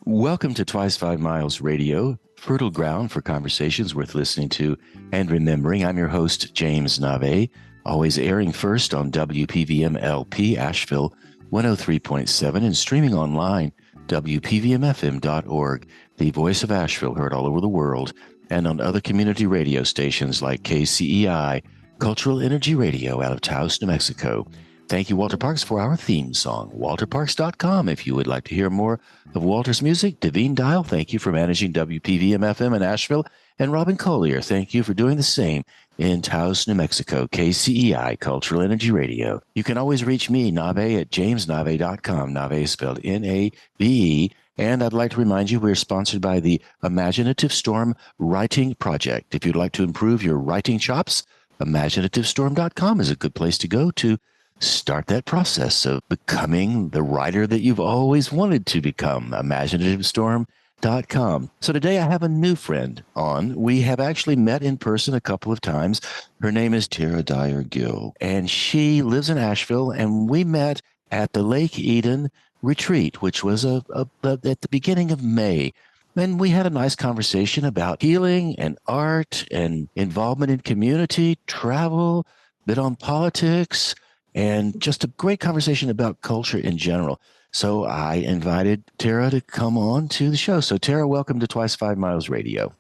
Welcome to Twice 5 Miles Radio, fertile ground for conversations worth listening to and remembering. I'm your host, James Navé, always airing first on WPVM LP Asheville 103.7 and streaming online, WPVMFM.org, the voice of Asheville heard all over the world, and on other community radio stations like KCEI, Cultural Energy Radio out of Taos, New Mexico. Thank you, Walter Parks, for our theme song. WalterParks.com if you would like to hear more of Walter's music. Devine Dial, thank you for managing WPVM-FM in Asheville. And Robin Collier, thank you for doing the same in Taos, New Mexico, KCEI, Cultural Energy Radio. You can always reach me, Navé, at jamesnavé.com. Navé is spelled N-A-V-E. And I'd like to remind you we're sponsored by the Imaginative Storm Writing Project. If you'd like to improve your writing chops, imaginativestorm.com is a good place to go to start that process of becoming the writer that you've always wanted to become, imaginativestorm.com. So today I have a new friend on. We have actually met in person a couple of times. Her name is Terra Dyer Gill, and she lives in Asheville, and we met at the Lake Eden retreat, which was at the beginning of May. And we had a nice conversation about healing and art and involvement in community, travel, bit on politics, and just a great conversation about culture in general. So I invited Terra to come on to the show. So Terra, welcome to Twice 5 Miles Radio.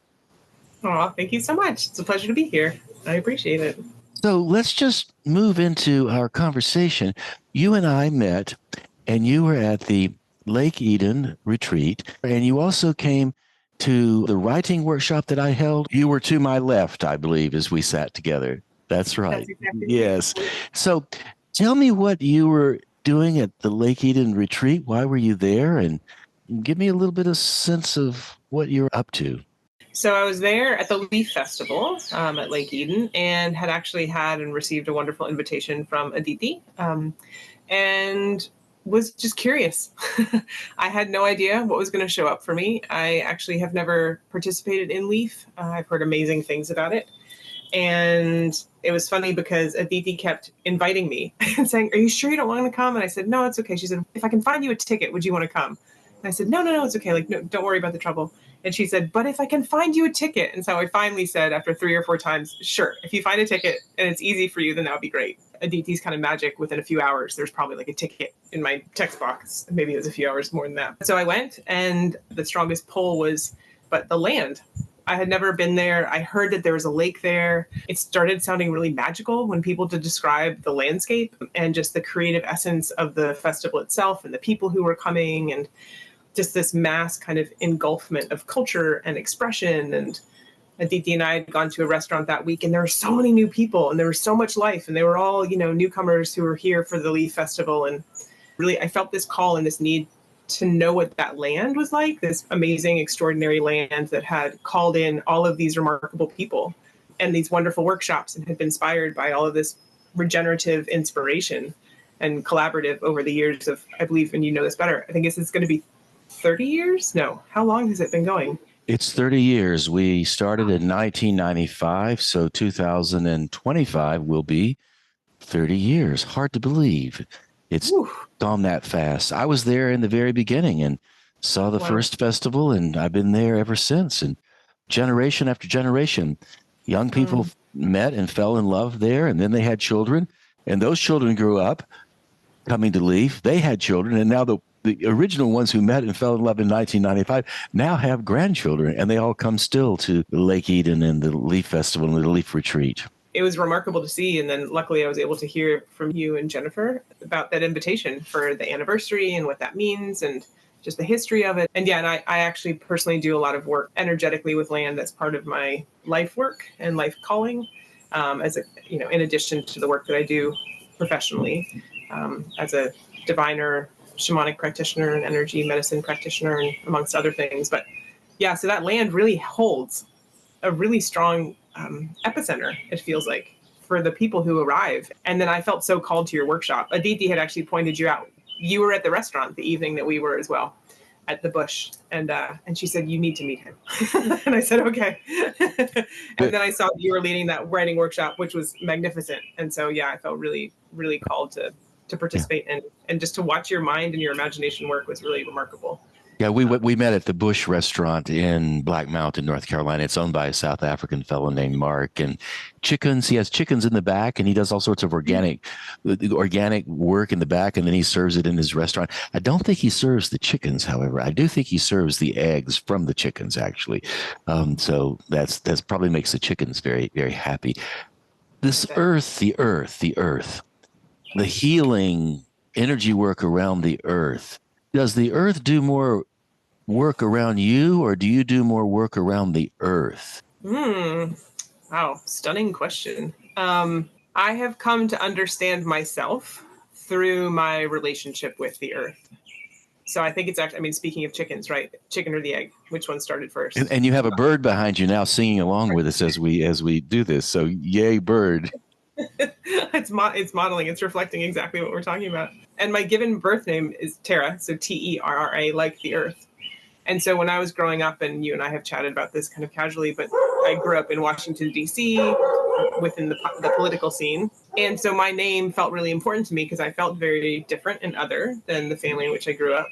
Oh, thank you so much. It's a pleasure to be here. I appreciate it. So let's just move into our conversation. You and I met, and you were at the Lake Eden retreat, and you also came to the writing workshop that I held. You were to my left, I believe, as we sat together. That's right. That's exactly Yes. So tell me what you were doing at the Lake Eden retreat. Why were you there? And give me a little bit of sense of what you're up to. So I was there at the Leaf Festival at Lake Eden and had actually had and received a wonderful invitation from Aditi and was just curious. I had no idea what was going to show up for me. I actually have never participated in Leaf. I've heard amazing things about it. And it was funny because Aditi kept inviting me and saying, "Are you sure you don't want to come?" And I said, "No, it's okay." She said, "If I can find you a ticket, would you want to come?" And I said, No, it's okay. Like, no, don't worry about the trouble. And she said, "But if I can find you a ticket." And so I finally said, after 3 or 4 times, "Sure, if you find a ticket and it's easy for you, then that would be great." Aditi's kind of magic. Within a few hours, there's probably like a ticket in my text box. Maybe it was a few hours more than that. So I went, and the strongest pull was, but the land. I had never been there. I heard that there was a lake there. It started sounding really magical when people did describe the landscape and just the creative essence of the festival itself and the people who were coming and just this mass kind of engulfment of culture and expression. And Aditi and I had gone to a restaurant that week, and there were so many new people and there was so much life, and they were all, newcomers who were here for the Leaf Festival. And really, I felt this call and this need to know what that land was like, this amazing, extraordinary land that had called in all of these remarkable people and these wonderful workshops and had been inspired by all of this regenerative inspiration and collaborative over the years of, I believe, and you know this better, I think it's going to be 30 years? No. How long has it been going? It's 30 years. We started in 1995, so 2025 will be 30 years. Hard to believe. It's gone that fast. I was there in the very beginning and saw the first festival, and I've been there ever since. And generation after generation, young people met and fell in love there, and then they had children, and those children grew up coming to Leaf. They had children, and now the original ones who met and fell in love in 1995 now have grandchildren, and they all come still to the Lake Eden and the Leaf Festival and the Leaf Retreat. It was remarkable to see. And then luckily I was able to hear from you and Jennifer about that invitation for the anniversary and what that means and just the history of it. And yeah, and I actually personally do a lot of work energetically with land. That's part of my life work and life calling, as a, in addition to the work that I do professionally, as a diviner, shamanic practitioner and energy medicine practitioner, and amongst other things. But yeah, so that land really holds a really strong epicenter, it feels like, for the people who arrive. And then I felt so called to your workshop. Aditi had actually pointed you out. You were at the restaurant the evening that we were as well, at the Bush. And she said, "You need to meet him." And I said, "Okay." And then I saw that you were leading that writing workshop, which was magnificent. And so, yeah, I felt really, really called to participate and just to watch your mind and your imagination work was really remarkable. Yeah, we met at the Bush restaurant in Black Mountain, North Carolina. It's owned by a South African fellow named Mark. And chickens, he has chickens in the back, and he does all sorts of organic work in the back, and then he serves it in his restaurant. I don't think he serves the chickens, however. I do think he serves the eggs from the chickens, actually. So that's probably makes the chickens very, very happy. This earth, the healing energy work around the earth. Does the earth do more work around you, or do you do more work around the earth? Wow, stunning question. I have come to understand myself through my relationship with the earth. So I think it's actually, I mean, speaking of chickens, right? Chicken or the egg, which one started first? And you have a bird behind you now singing along with us as we do this. So yay, bird. It's modeling. It's reflecting exactly what we're talking about. And my given birth name is Terra, so Terra, like the earth. And so when I was growing up, and you and I have chatted about this kind of casually, but I grew up in Washington, D.C., within the political scene. And so my name felt really important to me because I felt very different and other than the family in which I grew up.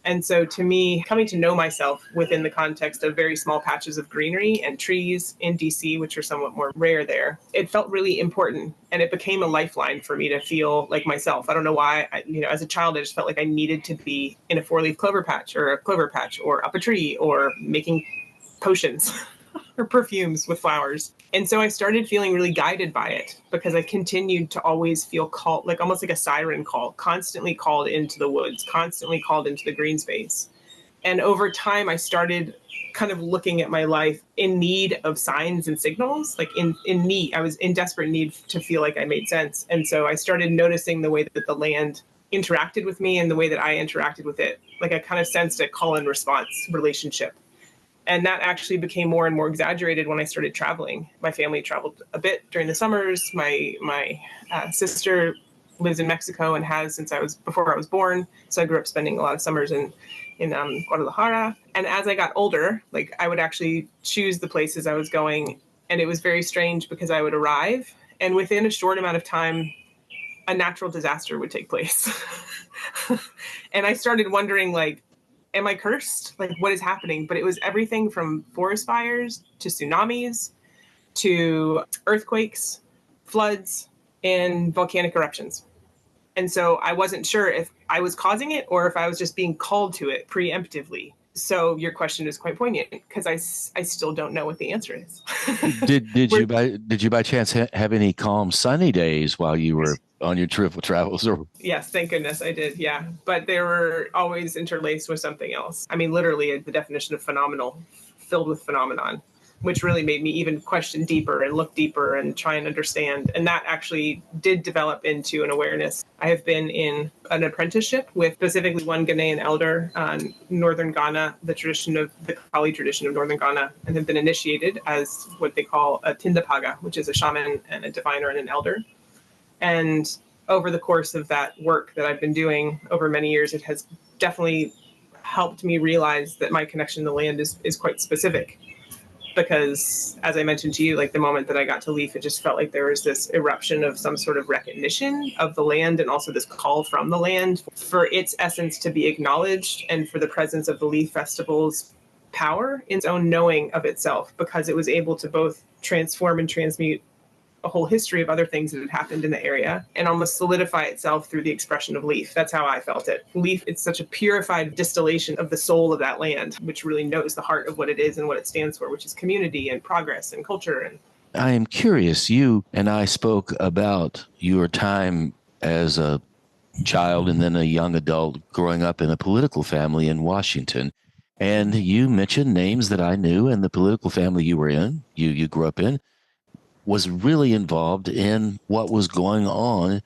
And so to me, coming to know myself within the context of very small patches of greenery and trees in DC, which are somewhat more rare there, it felt really important. And it became a lifeline for me to feel like myself. I don't know why, as a child, I just felt like I needed to be in a 4-leaf clover patch or a clover patch or up a tree or making potions or perfumes with flowers. And so I started feeling really guided by it because I continued to always feel called, like almost like a siren call, constantly called into the woods, constantly called into the green space. And over time, I started kind of looking at my life in need of signs and signals, like in need. I was in desperate need to feel like I made sense. And so I started noticing the way that the land interacted with me and the way that I interacted with it. Like I kind of sensed a call and response relationship. And that actually became more and more exaggerated when I started traveling. My family traveled a bit during the summers. My sister lives in Mexico and has since before I was born. So I grew up spending a lot of summers in Guadalajara. And as I got older, like I would actually choose the places I was going. And it was very strange because I would arrive and within a short amount of time, a natural disaster would take place. And I started wondering, like, am I cursed? Like, what is happening? But it was everything from forest fires to tsunamis to earthquakes, floods, and volcanic eruptions. And so I wasn't sure if I was causing it or if I was just being called to it preemptively. So your question is quite poignant because I still don't know what the answer is. Did you by chance have any calm sunny days while you were on your travels? Or yes, thank goodness I did. Yeah, but they were always interlaced with something else. I mean, literally the definition of phenomenal, filled with phenomenon, which really made me even question deeper and look deeper and try and understand. And that actually did develop into an awareness. I have been in an apprenticeship with specifically one Ghanaian elder on northern Ghana, the Kali tradition of northern Ghana, and have been initiated as what they call a Tindapaga, which is a shaman and a diviner and an elder. And over the course of that work that I've been doing over many years, it has definitely helped me realize that my connection to the land is quite specific. Because as I mentioned to you, like the moment that I got to Leaf, it just felt like there was this eruption of some sort of recognition of the land and also this call from the land for its essence to be acknowledged and for the presence of the Leaf Festival's power in its own knowing of itself, because it was able to both transform and transmute a whole history of other things that had happened in the area and almost solidify itself through the expression of leaf. That's how I felt it. Leaf, it's such a purified distillation of the soul of that land, which really knows the heart of what it is and what it stands for, which is community and progress and culture. And I am curious, you and I spoke about your time as a child and then a young adult growing up in a political family in Washington. And you mentioned names that I knew, and the political family you were in, you grew up in, was really involved in what was going on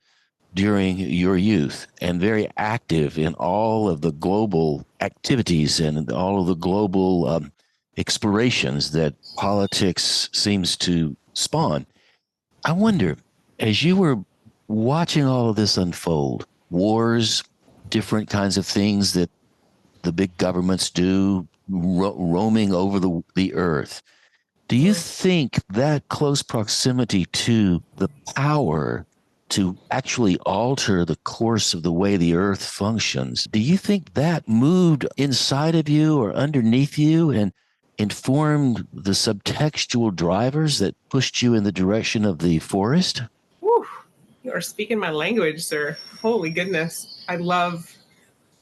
during your youth and very active in all of the global activities and all of the global explorations that politics seems to spawn. I wonder, as you were watching all of this unfold, wars, different kinds of things that the big governments do, roaming over the earth, do you think that close proximity to the power to actually alter the course of the way the earth functions. Do you think that moved inside of you or underneath you and informed the subtextual drivers that pushed you in the direction of the forest? Whew, you are speaking my language, sir. Holy goodness. I love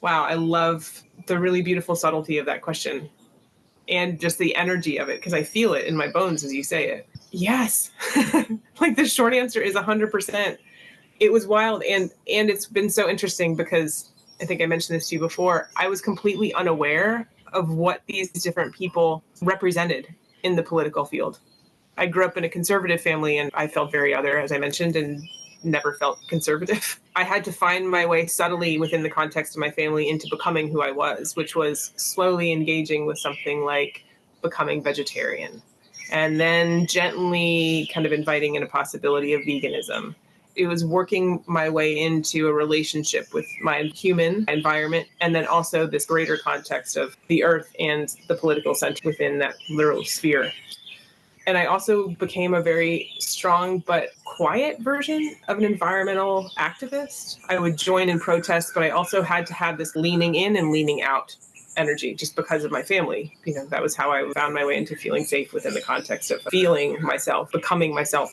the really beautiful subtlety of that question and just the energy of it, because I feel it in my bones as you say it. Yes. Like the short answer is 100%. It was wild. And it's been so interesting because I think I mentioned this to you before. I was completely unaware of what these different people represented in the political field. I grew up in a conservative family and I felt very other, as I mentioned, and never felt conservative. I had to find my way subtly within the context of my family into becoming who I was, which was slowly engaging with something like becoming vegetarian, and then gently kind of inviting in a possibility of veganism. It was working my way into a relationship with my human environment, and then also this greater context of the earth and the political center within that literal sphere. And I also became a very strong but quiet version of an environmental activist. I would join in protests, but I also had to have this leaning in and leaning out energy just because of my family. You know, that was how I found my way into feeling safe within the context of feeling myself, becoming myself.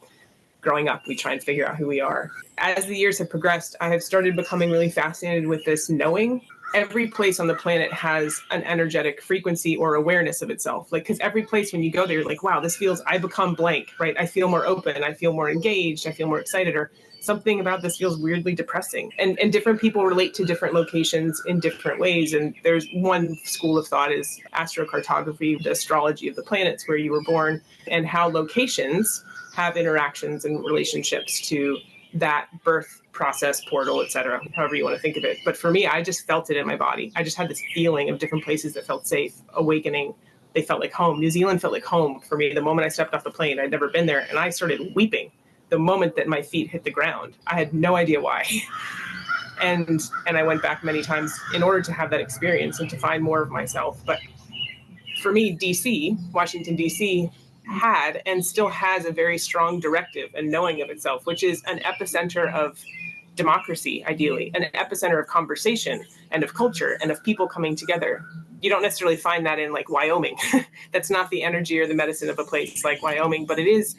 Growing up, we try and figure out who we are. As the years have progressed, I have started becoming really fascinated with this knowing. Every place on the planet has an energetic frequency or awareness of itself. Like, because every place when you go there, you're like, wow, this feels, I become blank, right? I feel more open. I feel more engaged. I feel more excited, or something about this feels weirdly depressing. And different people relate to different locations in different ways. And there's one school of thought is astrocartography, the astrology of the planets where you were born, and how locations have interactions and relationships to that birth process, portal, etc., however you want to think of it. But for me, I just felt it in my body. I just had this feeling of different places that felt safe, awakening. They felt like home. New Zealand felt like home for me. The moment I stepped off the plane, I'd never been there, and I started weeping the moment that my feet hit the ground. I had no idea why. And I went back many times in order to have that experience and to find more of myself. But for me, DC, Washington, DC, had and still has a very strong directive and knowing of itself, which is an epicenter of democracy, ideally, an epicenter of conversation and of culture and of people coming together. You don't necessarily find that in like Wyoming. That's not the energy or the medicine of a place like Wyoming, but it is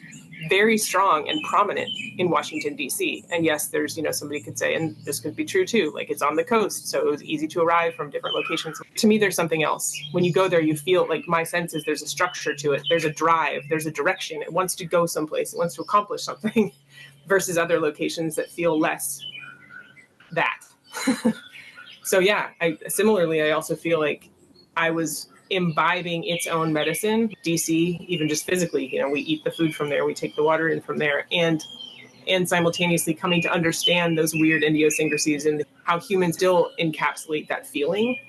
very strong and prominent in Washington, D.C. And yes, there's, somebody could say, and this could be true too, like it's on the coast, so it was easy to arrive from different locations. To me, there's something else. When you go there, you feel like my sense is there's a structure to it. There's a drive, there's a direction. It wants to go someplace. It wants to accomplish something versus other locations that feel less that. So yeah, I also feel like I was imbibing its own medicine. DC, even just physically, we eat the food from there, we take the water in from there, and simultaneously coming to understand those weird idiosyncrasies and how humans still encapsulate that feeling,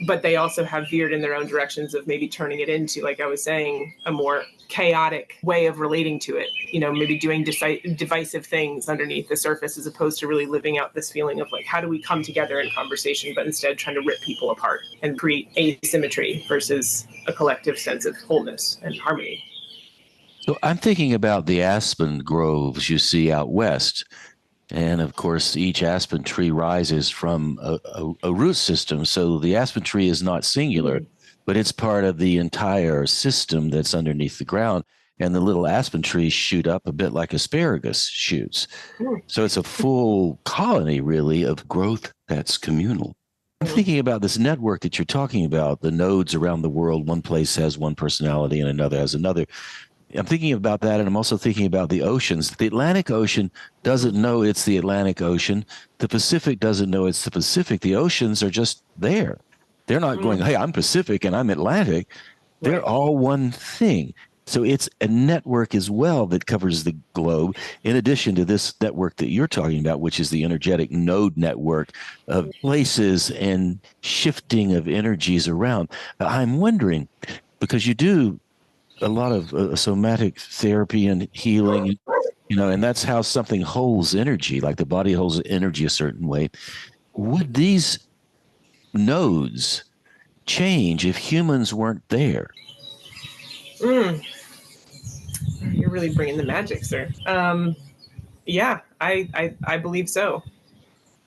but they also have veered in their own directions of maybe turning it into, like I was saying, a more chaotic way of relating to it, maybe doing divisive things underneath the surface as opposed to really living out this feeling of like, how do we come together in conversation, but instead trying to rip people apart and create asymmetry versus a collective sense of wholeness and harmony. So I'm thinking about the aspen groves you see out west. And of course, each aspen tree rises from a root system. So the aspen tree is not singular, but it's part of the entire system that's underneath the ground. And the little aspen trees shoot up a bit like asparagus shoots. So it's a full colony, really, of growth that's communal. I'm thinking about this network that you're talking about, the nodes around the world. One place has one personality and another has another. I'm thinking about that, and I'm also thinking about the oceans. The Atlantic Ocean doesn't know it's the Atlantic Ocean. The Pacific doesn't know it's the Pacific. The oceans are just there. They're not going, hey, I'm Pacific and I'm Atlantic. They're all one thing. So it's a network as well that covers the globe, in addition to this network that you're talking about, which is the energetic node network of places and shifting of energies around. I'm wondering, because you do a lot of somatic therapy and healing, and that's how something holds energy, like the body holds energy a certain way. Would these nodes change if humans weren't there? You're really bringing the magic, sir. Yeah, I believe so.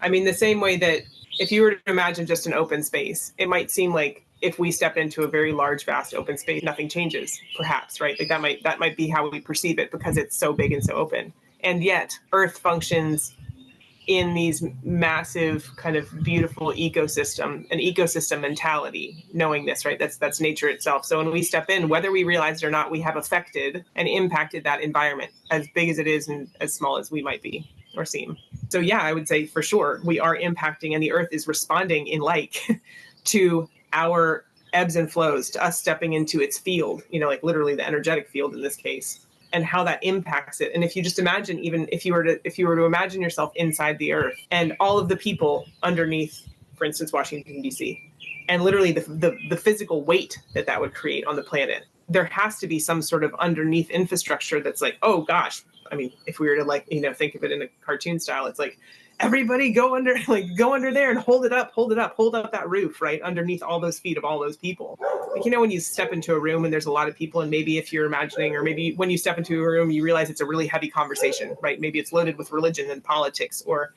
I mean, the same way that if you were to imagine just an open space, it might seem like if we step into a very large, vast open space, nothing changes, perhaps, right? Like that might be how we perceive it because it's so big and so open. And yet Earth functions in these massive kind of beautiful an ecosystem mentality, knowing this, right? That's nature itself. So when we step in, whether we realize it or not, we have affected and impacted that environment, as big as it is and as small as we might be or seem. So yeah, I would say for sure we are impacting, and the Earth is responding in like to our ebbs and flows, to us stepping into its field, like literally the energetic field in this case, and how that impacts it. And if you just imagine, even if you were to imagine yourself inside the Earth and all of the people underneath, for instance, Washington, D.C., and literally the physical weight that would create on the planet, there has to be some sort of underneath infrastructure that's like, oh gosh, I mean, if we were to think of it in a cartoon style, it's like, everybody go under there and hold up that roof, right? Underneath all those feet of all those people. Like, when you step into a room and there's a lot of people, and maybe if you're imagining, or maybe when you step into a room, you realize it's a really heavy conversation, right? Maybe it's loaded with religion and politics or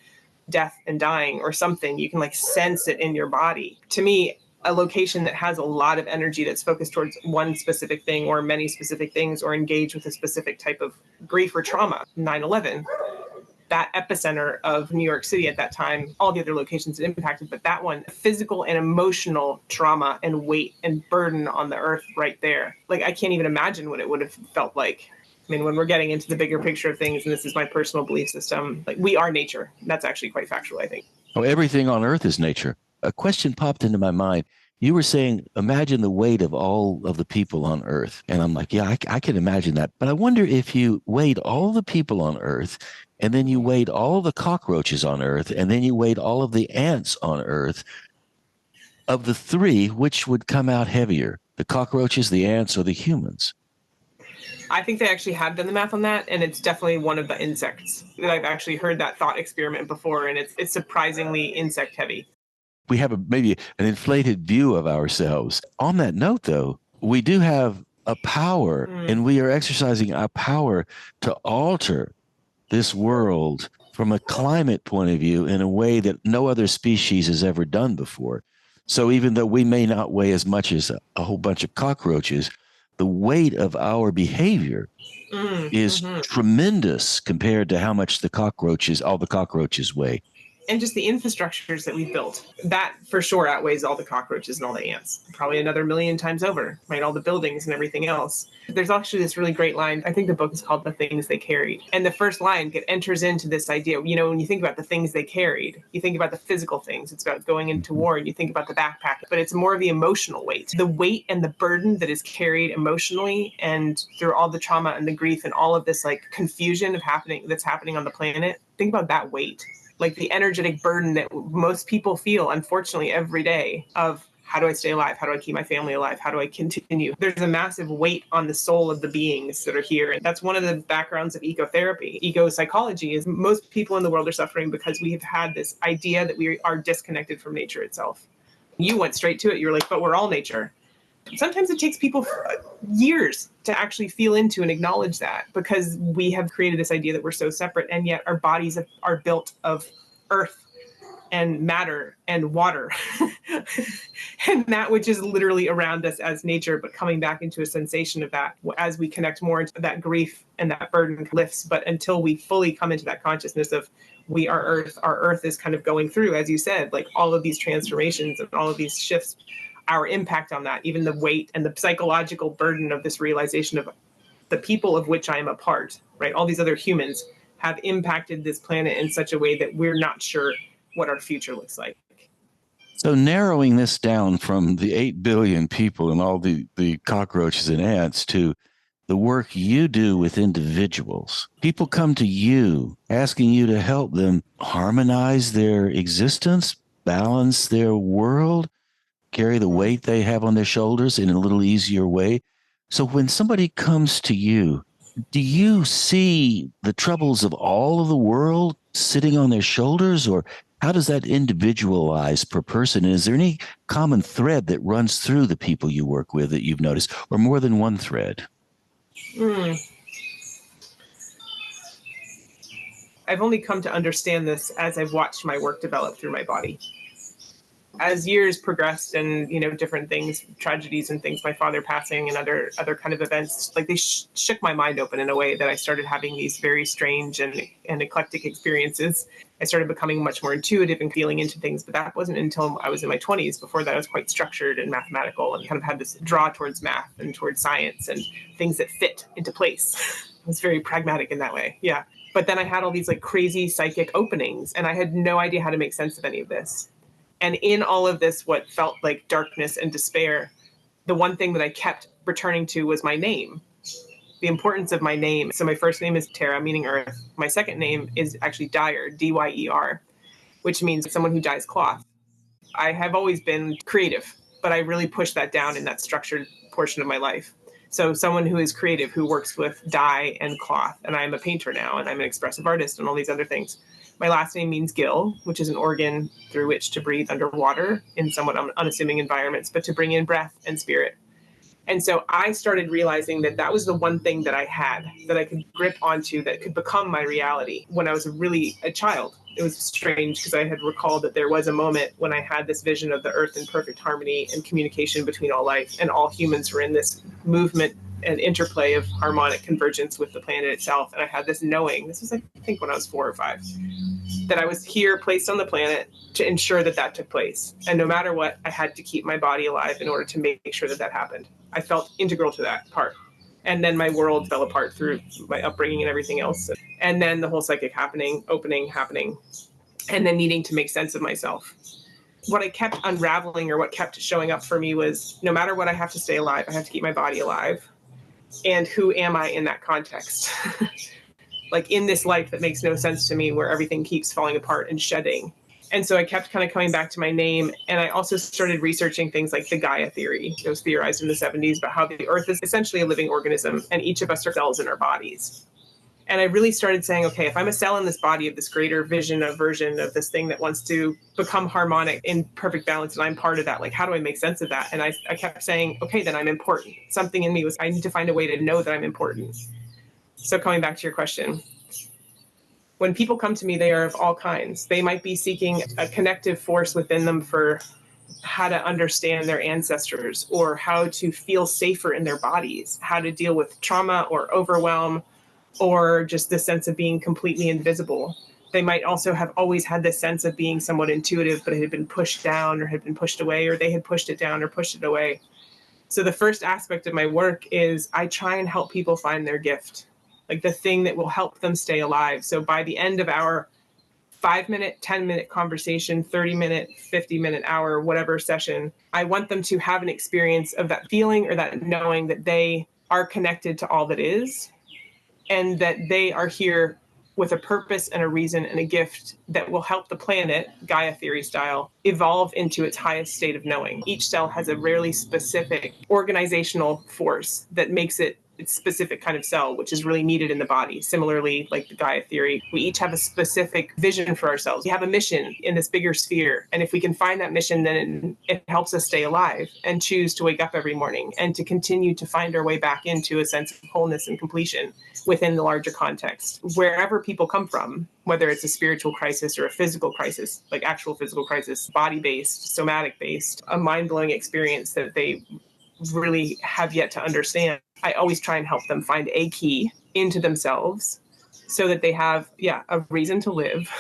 death and dying or something. You can like sense it in your body. To me, a location that has a lot of energy that's focused towards one specific thing or many specific things, or engaged with a specific type of grief or trauma, 9/11, that epicenter of New York City at that time, all the other locations impacted, but that one, physical and emotional trauma and weight and burden on the Earth right there. Like, I can't even imagine what it would have felt like. I mean, when we're getting into the bigger picture of things, and this is my personal belief system, like, we are nature. That's actually quite factual, I think. Oh, everything on Earth is nature. A question popped into my mind. You were saying, imagine the weight of all of the people on Earth. And I'm like, yeah, I can imagine that. But I wonder if you weighed all the people on Earth, and then you weighed all the cockroaches on Earth, and then you weighed all of the ants on Earth. Of the three, which would come out heavier, the cockroaches, the ants, or the humans? I think they actually have done the math on that, and it's definitely one of the insects. I've actually heard that thought experiment before, and it's surprisingly insect heavy. We have maybe an inflated view of ourselves. On that note, though, we do have a power, and we are exercising our power to alter this world from a climate point of view in a way that no other species has ever done before. So even though we may not weigh as much as a whole bunch of cockroaches, the weight of our behavior is tremendous compared to how much all the cockroaches weigh. And just the infrastructures that we've built, that for sure outweighs all the cockroaches and all the ants, probably another 1,000,000 times over, right? All the buildings and everything else. There's actually this really great line. I think the book is called The Things They Carried. And the first line enters into this idea. When you think about the things they carried, you think about the physical things. It's about going into war, and you think about the backpack, but it's more of the emotional weight. The weight and the burden that is carried emotionally and through all the trauma and the grief and all of this like confusion that's happening on the planet. Think about that weight. Like the energetic burden that most people feel, unfortunately, every day of how do I stay alive? How do I keep my family alive? How do I continue? There's a massive weight on the soul of the beings that are here. And that's one of the backgrounds of ecotherapy. Eco-psychology is most people in the world are suffering because we have had this idea that we are disconnected from nature itself. You went straight to it. You're like, but we're all nature. Sometimes it takes people years to actually feel into and acknowledge that, because we have created this idea that we're so separate, and yet our bodies are built of earth and matter and water and that which is literally around us as nature, but coming back into a sensation of that as we connect more into that grief and that burden lifts. But until we fully come into that consciousness of we are earth, our earth is kind of going through, as you said, like all of these transformations and all of these shifts. Our impact on that, even the weight and the psychological burden of this realization of the people of which I am a part, right? All these other humans have impacted this planet in such a way that we're not sure what our future looks like. So narrowing this down from the 8 billion people and all the cockroaches and ants to the work you do with individuals, people come to you asking you to help them harmonize their existence, balance their world, carry the weight they have on their shoulders in a little easier way. So when somebody comes to you, do you see the troubles of all of the world sitting on their shoulders, or how does that individualize per person? And is there any common thread that runs through the people you work with that you've noticed, or more than one thread? I've only come to understand this as I've watched my work develop through my body. As years progressed and, different things, tragedies and things, my father passing and other kind of events, like they shook my mind open in a way that I started having these very strange and eclectic experiences. I started becoming much more intuitive and feeling into things, but that wasn't until I was in my 20s. Before that, I was quite structured and mathematical and kind of had this draw towards math and towards science and things that fit into place. I was very pragmatic in that way. Yeah. But then I had all these like crazy psychic openings and I had no idea how to make sense of any of this. And in all of this, what felt like darkness and despair, the one thing that I kept returning to was my name, the importance of my name. So my first name is Terra, meaning earth. My second name is actually Dyer, D-Y-E-R, which means someone who dyes cloth. I have always been creative, but I really pushed that down in that structured portion of my life. So someone who is creative, who works with dye and cloth, and I'm a painter now, and I'm an expressive artist and all these other things. My last name means gill, which is an organ through which to breathe underwater in somewhat unassuming environments, but to bring in breath and spirit. And so I started realizing that that was the one thing that I had, that I could grip onto, that could become my reality when I was really a child. It was strange because I had recalled that there was a moment when I had this vision of the earth in perfect harmony and communication between all life, and all humans were in this movement and interplay of harmonic convergence with the planet itself. And I had this knowing, this was I think when I was 4 or 5, that I was here placed on the planet to ensure that that took place. And no matter what, I had to keep my body alive in order to make sure that that happened. I felt integral to that part. And then my world fell apart through my upbringing and everything else. And then the whole psychic opening happening, and then needing to make sense of myself. What I kept unraveling, or what kept showing up for me, was no matter what, I have to stay alive. I have to keep my body alive. And who am I in that context? Like in this life that makes no sense to me, where everything keeps falling apart and shedding. And so I kept kind of coming back to my name. And I also started researching things like the Gaia theory. It was theorized in the 70s about how the earth is essentially a living organism, and each of us are cells in our bodies. And I really started saying, okay, if I'm a cell in this body of this greater vision, a version of this thing that wants to become harmonic in perfect balance, and I'm part of that, like, how do I make sense of that? And I kept saying, okay, then I'm important. Something in me was, I need to find a way to know that I'm important. So coming back to your question, when people come to me, they are of all kinds. They might be seeking a connective force within them for how to understand their ancestors, or how to feel safer in their bodies, how to deal with trauma or overwhelm, or just the sense of being completely invisible. They might also have always had this sense of being somewhat intuitive, but it had been pushed down or had been pushed away, or they had pushed it down or pushed it away. So the first aspect of my work is I try and help people find their gift, like the thing that will help them stay alive. So by the end of our 5-minute, 10-minute conversation, 30-minute, 50-minute, hour, whatever session, I want them to have an experience of that feeling or that knowing that they are connected to all that is, and that they are here with a purpose and a reason and a gift that will help the planet, Gaia theory style, evolve into its highest state of knowing. Each cell has a really specific organizational force that makes it its specific kind of cell, which is really needed in the body. Similarly, like the Gaia theory, we each have a specific vision for ourselves. We have a mission in this bigger sphere. And if we can find that mission, then it helps us stay alive and choose to wake up every morning and to continue to find our way back into a sense of wholeness and completion within the larger context. Wherever people come from, whether it's a spiritual crisis or a physical crisis, like actual physical crisis, body-based, somatic-based, a mind-blowing experience that they really have yet to understand, I always try and help them find a key into themselves so that they have, a reason to live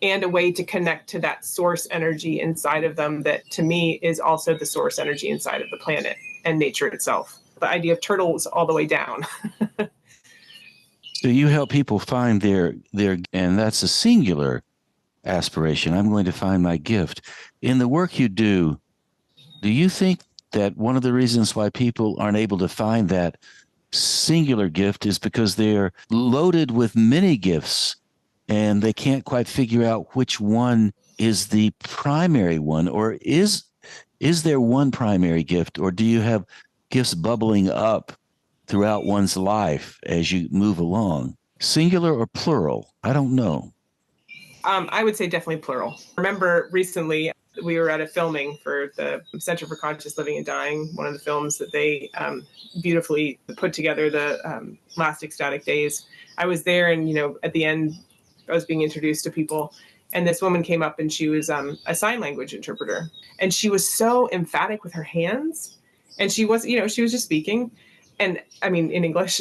and a way to connect to that source energy inside of them that, to me, is also the source energy inside of the planet and nature itself. The idea of turtles all the way down. So you help people find their, and that's a singular aspiration. I'm going to find my gift. In the work you do you think that one of the reasons why people aren't able to find that singular gift is because they're loaded with many gifts and they can't quite figure out which one is the primary one? Or is there one primary gift, or do you have gifts bubbling up throughout one's life as you move along? Singular or plural? I don't know. I would say definitely plural. Remember recently we were at a filming for the Center for Conscious Living and Dying, one of the films that they beautifully put together, the last ecstatic days. I was there, and at the end, I was being introduced to people, and this woman came up, and she was a sign language interpreter. And she was so emphatic with her hands. And she was, she was just speaking, and I mean, in English.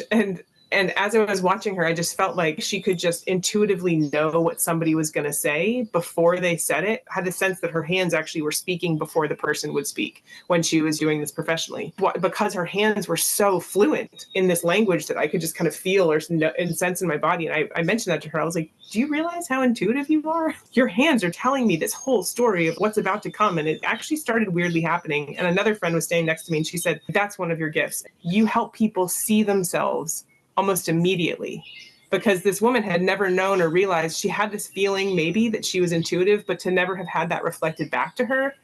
And as I was watching her, I just felt like she could just intuitively know what somebody was going to say before they said it. I had a sense that her hands actually were speaking before the person would speak when she was doing this professionally. Because her hands were so fluent in this language that I could just kind of feel or sense in my body. And I mentioned that to her. I was like, do you realize how intuitive you are? Your hands are telling me this whole story of what's about to come. And it actually started weirdly happening. And another friend was standing next to me, and she said, that's one of your gifts. You help people see themselves almost immediately, because this woman had never known or realized. She had this feeling maybe that she was intuitive, but to never have had that reflected back to her.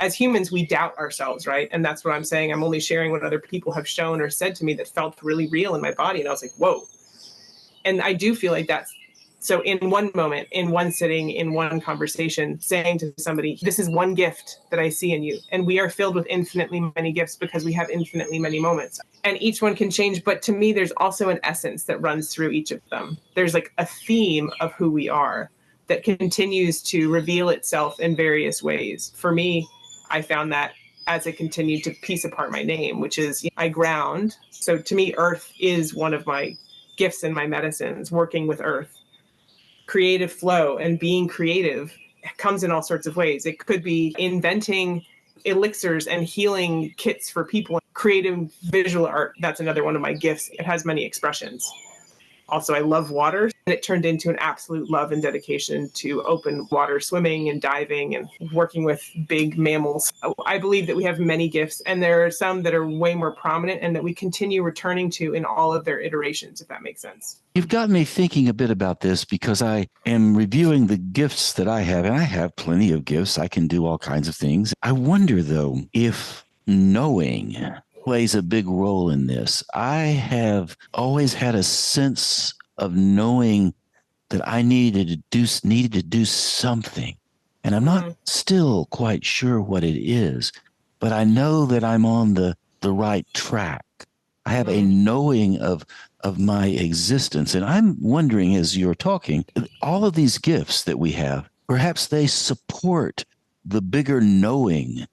As humans, we doubt ourselves, right? And that's what I'm saying. I'm only sharing what other people have shown or said to me that felt really real in my body. And I was like, whoa. And I do feel like that's, so in one moment, in one sitting, in one conversation, saying to somebody, this is one gift that I see in you. And we are filled with infinitely many gifts because we have infinitely many moments. And each one can change. But to me, there's also an essence that runs through each of them. There's like a theme of who we are that continues to reveal itself in various ways. For me, I found that as I continued to piece apart my name, which is I ground. So to me, earth is one of my gifts and my medicines, working with earth. Creative flow and being creative comes in all sorts of ways. It could be inventing elixirs and healing kits for people. Creative visual art, that's another one of my gifts. It has many expressions. Also, I love water, and it turned into an absolute love and dedication to open water swimming and diving and working with big mammals. I believe that we have many gifts, and there are some that are way more prominent and that we continue returning to in all of their iterations, if that makes sense. You've got me thinking a bit about this because I am reviewing the gifts that I have, and I have plenty of gifts. I can do all kinds of things. I wonder, though, if knowing plays a big role in this. I have always had a sense of knowing that I needed to do something. And I'm not still quite sure what it is, but I know that I'm on the right track. I have a knowing of my existence. And I'm wondering, as you're talking, all of these gifts that we have, perhaps they support the bigger knowing.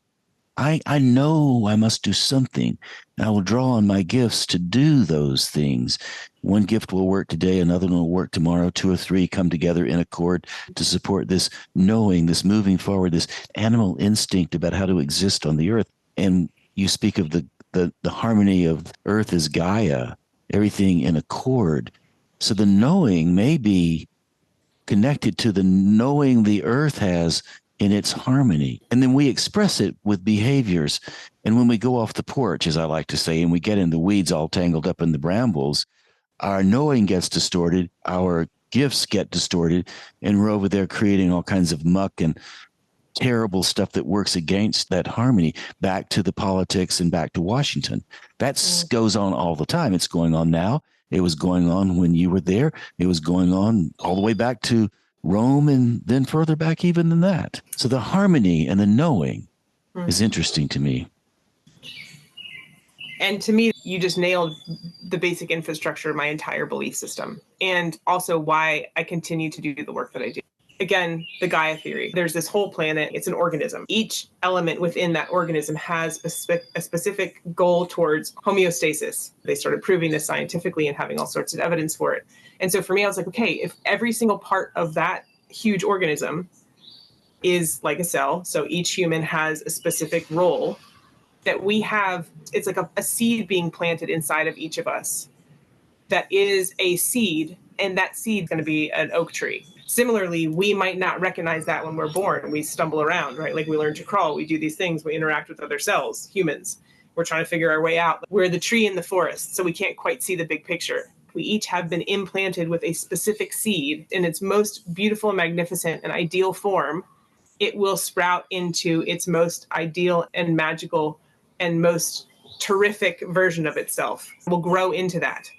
I know I must do something, and I will draw on my gifts to do those things. One gift will work today, another one will work tomorrow. Two or three come together in accord to support this knowing, this moving forward, this animal instinct about how to exist on the earth. And you speak of the harmony of earth as Gaia, everything in accord. So the knowing may be connected to the knowing the earth has in its harmony. And then we express it with behaviors. And when we go off the porch, as I like to say, and we get in the weeds all tangled up in the brambles, our knowing gets distorted, our gifts get distorted, and we're over there creating all kinds of muck and terrible stuff that works against that harmony. Back to the politics and back to Washington. That goes on all the time. It's going on now. It was going on when you were there. It was going on all the way back to Rome, and then further back even than that. So the harmony and the knowing is interesting to me. And to me, you just nailed the basic infrastructure of my entire belief system, and also why I continue to do the work that I do. Again, the Gaia theory. There's this whole planet. It's an organism. Each element within that organism has a specific goal towards homeostasis. They started proving this scientifically and having all sorts of evidence for it. And so for me, I was like, okay, if every single part of that huge organism is like a cell, so each human has a specific role that we have, it's like a seed being planted inside of each of us that is a seed, and that seed's going to be an oak tree. Similarly, we might not recognize that when we're born. We stumble around, right? Like we learn to crawl, we do these things, we interact with other cells, humans. We're trying to figure our way out. We're the tree in the forest, so we can't quite see the big picture. We each have been implanted with a specific seed in its most beautiful and magnificent and ideal form. It will sprout into its most ideal and magical and most terrific version of itself. Will grow into that.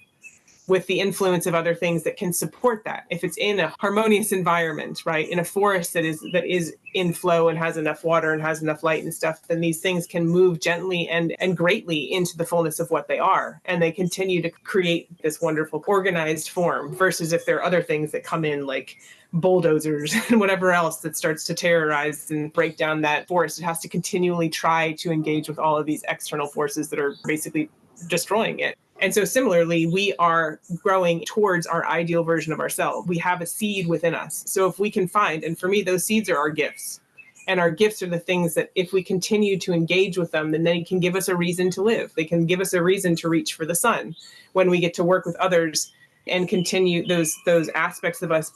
with the influence of other things that can support that. If it's in a harmonious environment, right, in a forest that is in flow and has enough water and has enough light and stuff, then these things can move gently and greatly into the fullness of what they are. And they continue to create this wonderful organized form, versus if there are other things that come in like bulldozers and whatever else that starts to terrorize and break down that forest. It has to continually try to engage with all of these external forces that are basically destroying it. And so similarly, we are growing towards our ideal version of ourselves. We have a seed within us. So if we can find, and for me, those seeds are our gifts. And our gifts are the things that if we continue to engage with them, then they can give us a reason to live. They can give us a reason to reach for the sun when we get to work with others and continue those aspects of us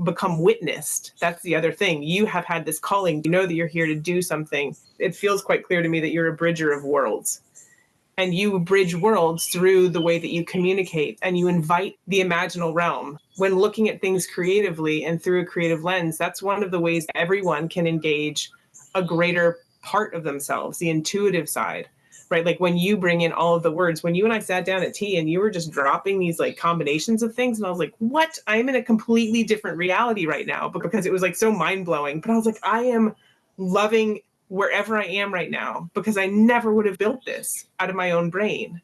become witnessed. That's the other thing. You have had this calling. You know that you're here to do something. It feels quite clear to me that you're a bridger of worlds. And you bridge worlds through the way that you communicate, and you invite the imaginal realm. When looking at things creatively and through a creative lens, that's one of the ways everyone can engage a greater part of themselves, the intuitive side, right? Like when you bring in all of the words, when you and I sat down at tea and you were just dropping these like combinations of things, and I was like, what? I'm in a completely different reality right now, but because it was like so mind blowing. But I was like, I am loving wherever I am right now, because I never would have built this out of my own brain.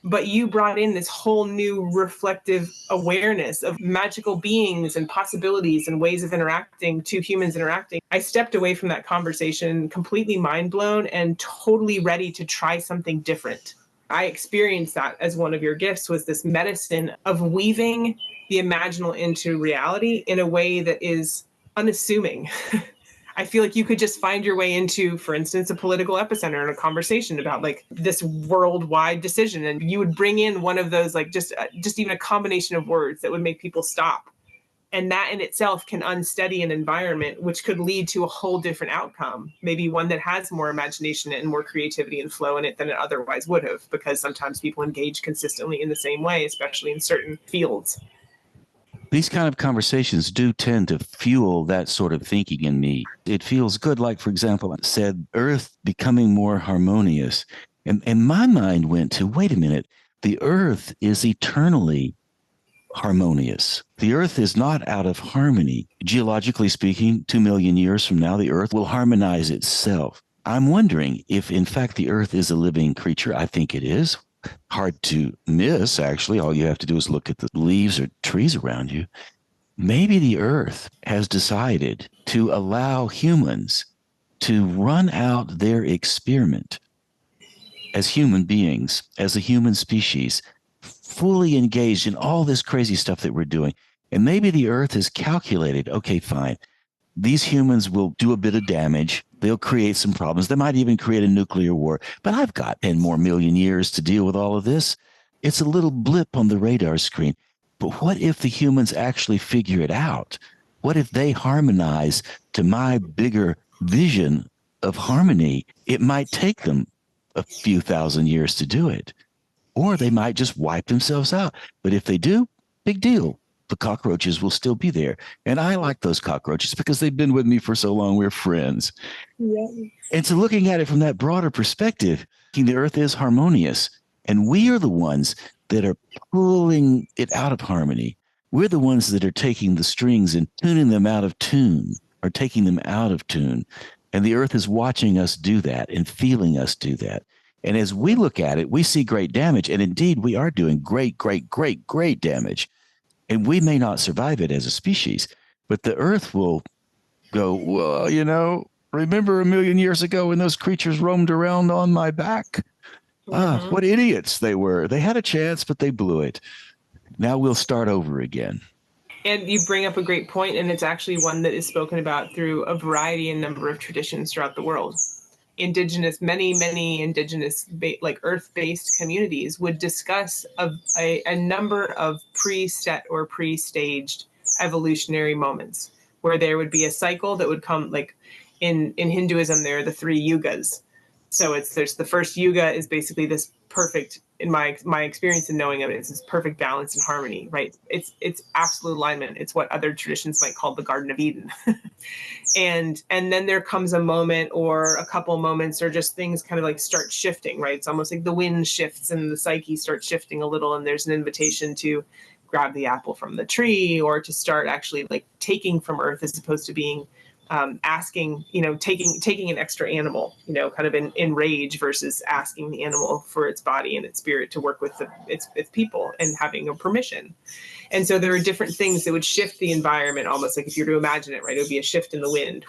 But you brought in this whole new reflective awareness of magical beings and possibilities and ways of interacting, two humans interacting. I stepped away from that conversation completely mind blown and totally ready to try something different. I experienced that as one of your gifts, was this medicine of weaving the imaginal into reality in a way that is unassuming. I feel like you could just find your way into, for instance, a political epicenter in a conversation about like this worldwide decision. And you would bring in one of those, like just even a combination of words that would make people stop. And that in itself can unsteady an environment, which could lead to a whole different outcome. Maybe one that has more imagination and more creativity and flow in it than it otherwise would have, because sometimes people engage consistently in the same way, especially in certain fields. These kind of conversations do tend to fuel that sort of thinking in me. It feels good. Like, for example, I said, Earth becoming more harmonious. And my mind went to, wait a minute, the Earth is eternally harmonious. The Earth is not out of harmony. Geologically speaking, 2 million years from now, the Earth will harmonize itself. I'm wondering if, in fact, the Earth is a living creature. I think it is. Hard to miss, actually. All you have to do is look at the leaves or trees around you. Maybe the Earth has decided to allow humans to run out their experiment as human beings, as a human species, fully engaged in all this crazy stuff that we're doing. And maybe the Earth has calculated, okay, fine, these humans will do a bit of damage. They'll create some problems. They might even create a nuclear war. But I've got 10 more million years to deal with all of this. It's a little blip on the radar screen. But what if the humans actually figure it out? What if they harmonize to my bigger vision of harmony? It might take them a few thousand years to do it. Or they might just wipe themselves out. But if they do, big deal. The cockroaches will still be there. And I like those cockroaches because they've been with me for so long. We're friends. Yeah. And so looking at it from that broader perspective, the Earth is harmonious. And we are the ones that are pulling it out of harmony. We're the ones that are taking the strings and tuning them out of tune, or taking them out of tune. And the Earth is watching us do that and feeling us do that. And as we look at it, we see great damage. And indeed, we are doing great, great, great, great damage. And we may not survive it as a species, but the Earth will go, well, you know, remember a million years ago when those creatures roamed around on my back? Mm-hmm. What idiots they were. They had a chance, but they blew it. Now we'll start over again. And you bring up a great point, and it's actually one that is spoken about through a variety and number of traditions throughout the world. Many indigenous, like Earth-based communities would discuss a number of preset or pre-staged evolutionary moments where there would be a cycle that would come, like in Hinduism, there are the 3 yugas. So there's the first yuga is basically this perfect, in my experience in knowing of it, it's this perfect balance and harmony, right? It's absolute alignment. It's what other traditions might call the Garden of Eden. and then there comes a moment or a couple moments or just things kind of like start shifting, right? It's almost like the wind shifts and the psyche starts shifting a little, and there's an invitation to grab the apple from the tree, or to start actually like taking from earth as opposed to being asking, taking an extra animal, kind of in rage, versus asking the animal for its body and its spirit to work with its people and having a permission. And so there are different things that would shift the environment, almost like if you were to imagine it, right, it would be a shift in the wind.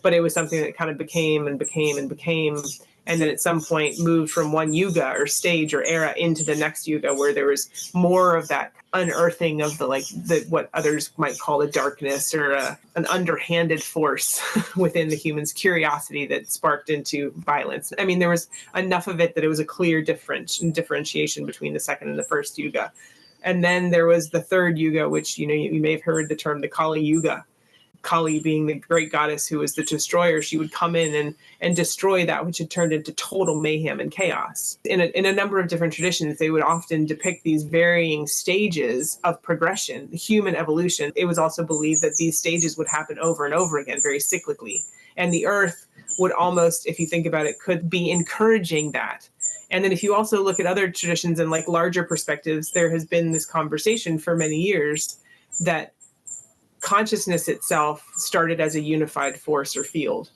But it was something that kind of became and became and became, and then at some point moved from one yuga or stage or era into the next yuga, where there was more of that unearthing of the what others might call a darkness or an underhanded force within the human's curiosity that sparked into violence. I mean, there was enough of it that it was a clear differentiation between the second and the first yuga. And then there was the third yuga, which, you may have heard the term the Kali Yuga. Kali being the great goddess who was the destroyer, she would come in and destroy that which had turned into total mayhem and chaos. In a number of different traditions, they would often depict these varying stages of progression, human evolution. It was also believed that these stages would happen over and over again, very cyclically. And the earth would almost, if you think about it, could be encouraging that. And then if you also look at other traditions and like larger perspectives, there has been this conversation for many years that consciousness itself started as a unified force or field.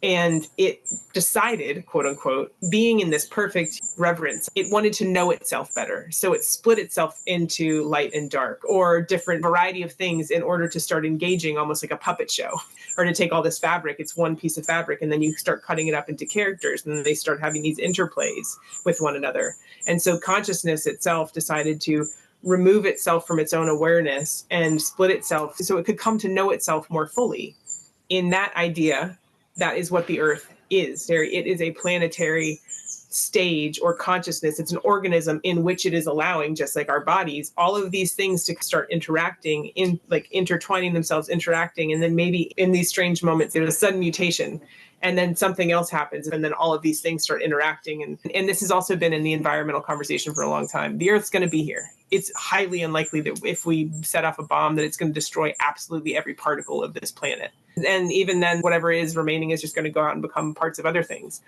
And it decided, quote unquote, being in this perfect reverence, it wanted to know itself better. So it split itself into light and dark, or different variety of things, in order to start engaging almost like a puppet show. Or to take all this fabric, it's one piece of fabric, and then you start cutting it up into characters, and then they start having these interplays with one another. And so consciousness itself decided to remove itself from its own awareness and split itself so it could come to know itself more fully. In that idea, that is what the earth is. It is a planetary stage or consciousness. It's an organism in which it is allowing, just like our bodies, all of these things to start interacting, intertwining themselves, interacting. And then maybe in these strange moments, there's a sudden mutation, and then something else happens, and then all of these things start interacting. And this has also been in the environmental conversation for a long time. The earth's going to be here. It's highly unlikely that if we set off a bomb, that it's going to destroy absolutely every particle of this planet. And even then, whatever is remaining is just going to go out and become parts of other things.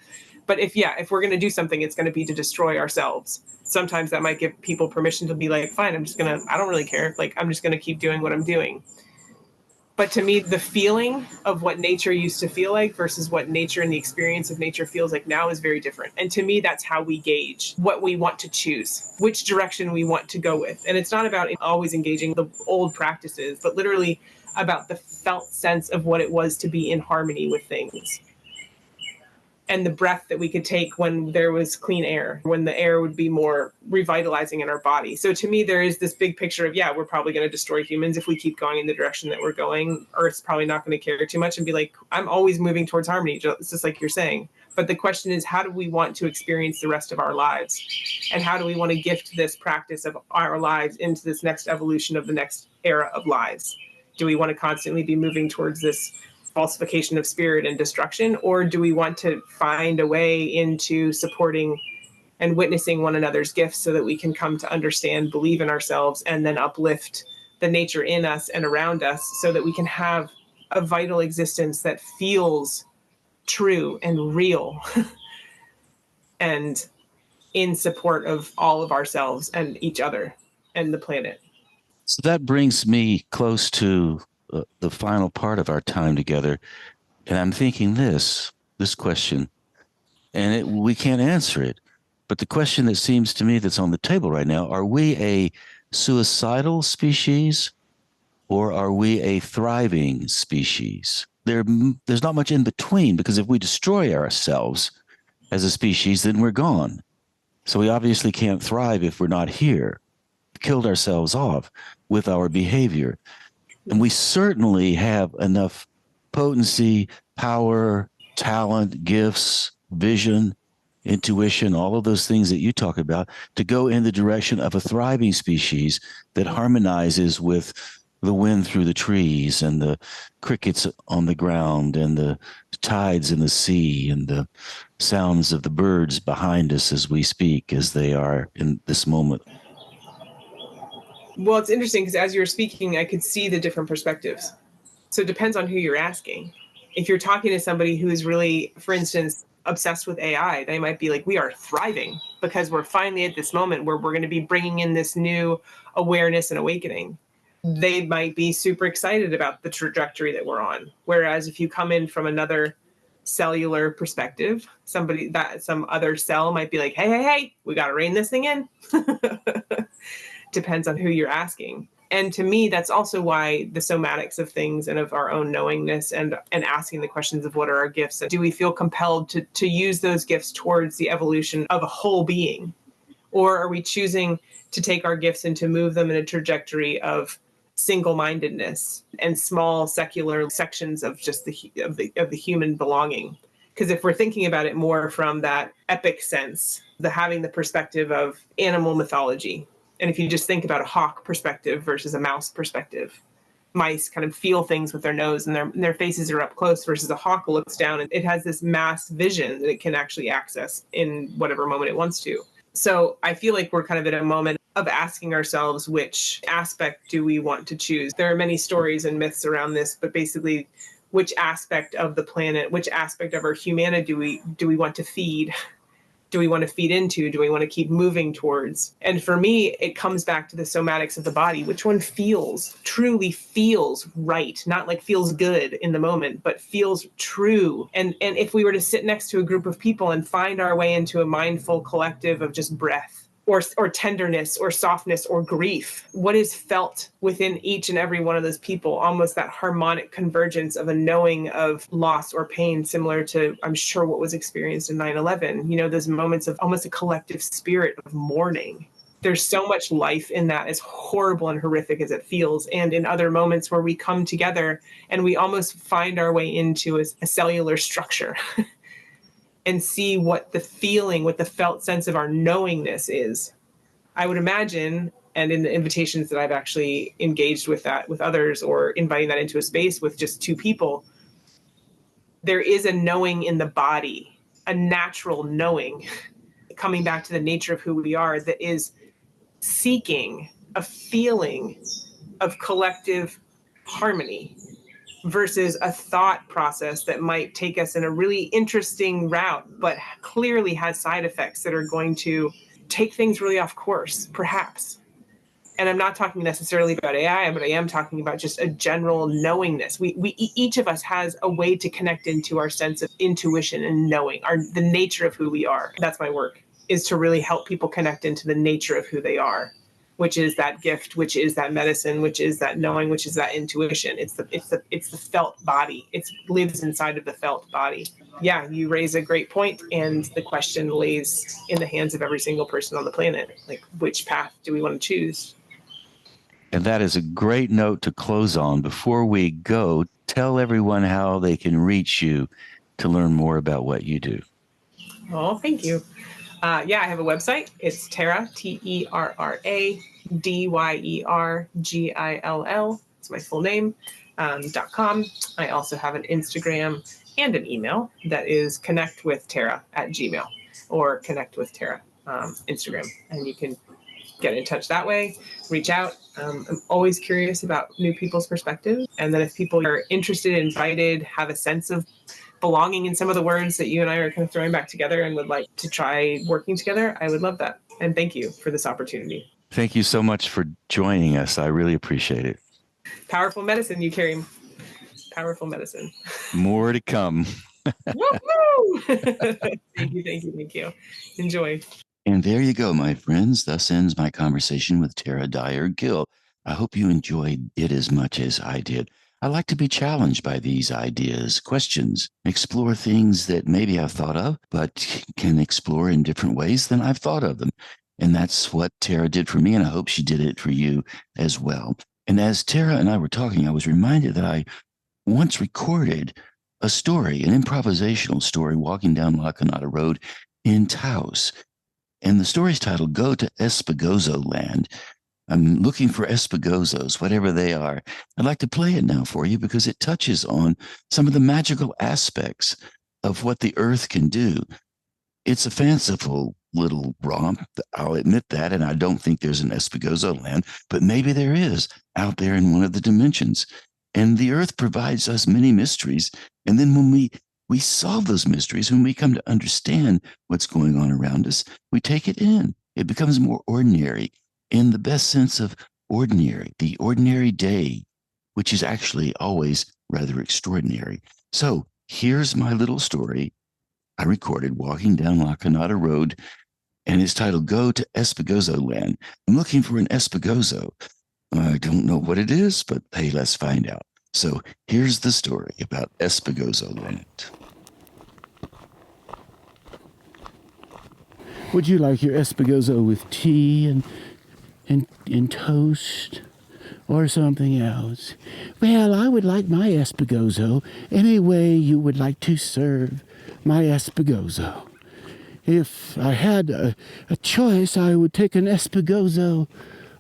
But if we're going to do something, it's going to be to destroy ourselves. Sometimes that might give people permission to be like, fine, I don't really care. I'm just going to keep doing what I'm doing. But to me, the feeling of what nature used to feel like versus what nature and the experience of nature feels like now is very different. And to me, that's how we gauge what we want to choose, which direction we want to go with. And it's not about always engaging the old practices, but literally about the felt sense of what it was to be in harmony with things. And the breath that we could take when there was clean air, when the air would be more revitalizing in our body. So to me, there is this big picture of, we're probably going to destroy humans if we keep going in the direction that we're going. Earth's probably not going to care too much and be like, I'm always moving towards harmony, just like you're saying. But the question is, how do we want to experience the rest of our lives? And how do we want to gift this practice of our lives into this next evolution of the next era of lives? Do we want to constantly be moving towards this falsification of spirit and destruction, or do we want to find a way into supporting and witnessing one another's gifts so that we can come to understand, believe in ourselves, and then uplift the nature in us and around us so that we can have a vital existence that feels true and real and in support of all of ourselves and each other and the planet. So that brings me close to the final part of our time together. And I'm thinking this question, and we can't answer it. But the question that seems to me that's on the table right now, are we a suicidal species or are we a thriving species? There's not much in between, because if we destroy ourselves as a species, then we're gone. So we obviously can't thrive if we're not here. We've killed ourselves off with our behavior. And we certainly have enough potency, power, talent, gifts, vision, intuition, all of those things that you talk about, to go in the direction of a thriving species that harmonizes with the wind through the trees and the crickets on the ground and the tides in the sea and the sounds of the birds behind us as we speak, as they are in this moment. Well, it's interesting because as you were speaking, I could see the different perspectives. So it depends on who you're asking. If you're talking to somebody who is really, for instance, obsessed with AI, they might be like, we are thriving because we're finally at this moment where we're going to be bringing in this new awareness and awakening. They might be super excited about the trajectory that we're on. Whereas if you come in from another cellular perspective, some other cell might be like, hey, we got to rein this thing in. Depends on who you're asking. And to me, that's also why the somatics of things and of our own knowingness and asking the questions of what are our gifts, and do we feel compelled to use those gifts towards the evolution of a whole being? Or are we choosing to take our gifts and to move them in a trajectory of single-mindedness and small secular sections of just the human belonging? Because if we're thinking about it more from that epic sense, having the perspective of animal mythology, and if you just think about a hawk perspective versus a mouse perspective, mice kind of feel things with their nose and their faces are up close, versus a hawk looks down and it has this mass vision that it can actually access in whatever moment it wants to. So I feel like we're kind of at a moment of asking ourselves, which aspect do we want to choose? There are many stories and myths around this, but basically, which aspect of the planet, which aspect of our humanity do we want to feed? Do we want to feed into? Do we want to keep moving towards? And for me, it comes back to the somatics of the body. Which one truly feels right? Not like feels good in the moment, but feels true. And if we were to sit next to a group of people and find our way into a mindful collective of just breath, or tenderness or softness or grief, what is felt within each and every one of those people, almost that harmonic convergence of a knowing of loss or pain, similar to, I'm sure, what was experienced in 9/11, those moments of almost a collective spirit of mourning. There's so much life in that, as horrible and horrific as it feels. And in other moments where we come together and we almost find our way into a cellular structure and see what the felt sense of our knowingness is. I would imagine, and in the invitations that I've actually engaged with that with others, or inviting that into a space with just two people, there is a knowing in the body, a natural knowing, coming back to the nature of who we are, that is seeking a feeling of collective harmony, versus a thought process that might take us in a really interesting route, but clearly has side effects that are going to take things really off course, perhaps. And I'm not talking necessarily about AI, but I am talking about just a general knowingness. We each of us has a way to connect into our sense of intuition and knowing, the nature of who we are. That's my work, is to really help people connect into the nature of who they are, which is that gift, which is that medicine, which is that knowing, which is that intuition. It's the felt body. It lives inside of the felt body. Yeah, you raise a great point, and the question lays in the hands of every single person on the planet. Like, which path do we want to choose? And that is a great note to close on. Before we go, tell everyone how they can reach you to learn more about what you do. Oh, thank you. I have a website. It's Terra, TerraDyerGill. It's my full name, .com. I also have an Instagram and an email that is connectwithterra@gmail, or connectwithterra Instagram. And you can get in touch that way, reach out. I'm always curious about new people's perspectives. And then if people are interested, invited, have a sense of belonging in some of the words that you and I are kind of throwing back together and would like to try working together, I would love that. And thank you for this opportunity. Thank you so much for joining us. I really appreciate it. Powerful medicine you carry. Powerful medicine. More to come. Woo-hoo! Thank you. Enjoy. And there you go, my friends. Thus ends my conversation with Terra Dyer Gill. I hope you enjoyed it as much as I did. I like to be challenged by these ideas, questions, explore things that maybe I've thought of, but can explore in different ways than I've thought of them. And that's what Terra did for me, and I hope she did it for you as well. And as Terra and I were talking, I was reminded that I once recorded a story, an improvisational story, walking down La Canada Road in Taos. And the story's titled Go to Espegozo Land. I'm looking for espagozos, whatever they are. I'd like to play it now for you because it touches on some of the magical aspects of what the earth can do. It's a fanciful little romp, I'll admit that, and I don't think there's an Espagozo land, but maybe there is out there in one of the dimensions. And the earth provides us many mysteries. And then when we solve those mysteries, when we come to understand what's going on around us, we take it in. It becomes more ordinary in the best sense of ordinary, the ordinary day, which is actually always rather extraordinary. So here's my little story I recorded walking down La Canada Road, and it's titled Go to Espagozo Land. I'm looking for an Espagozo. I don't know what it is, but hey, let's find out. So here's the story about Espagozo Land. Would you like your Espagozo with tea and toast or something else? Well, I would like my Espagozo any way you would like to serve my Espagozo. If I had a choice, I would take an Espagozo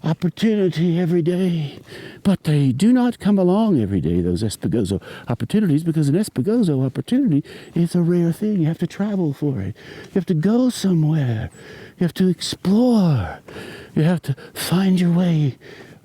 opportunity every day. But they do not come along every day, those Espagozo opportunities, because an Espagozo opportunity is a rare thing. You have to travel for it. You have to go somewhere. You have to explore. You have to find your way,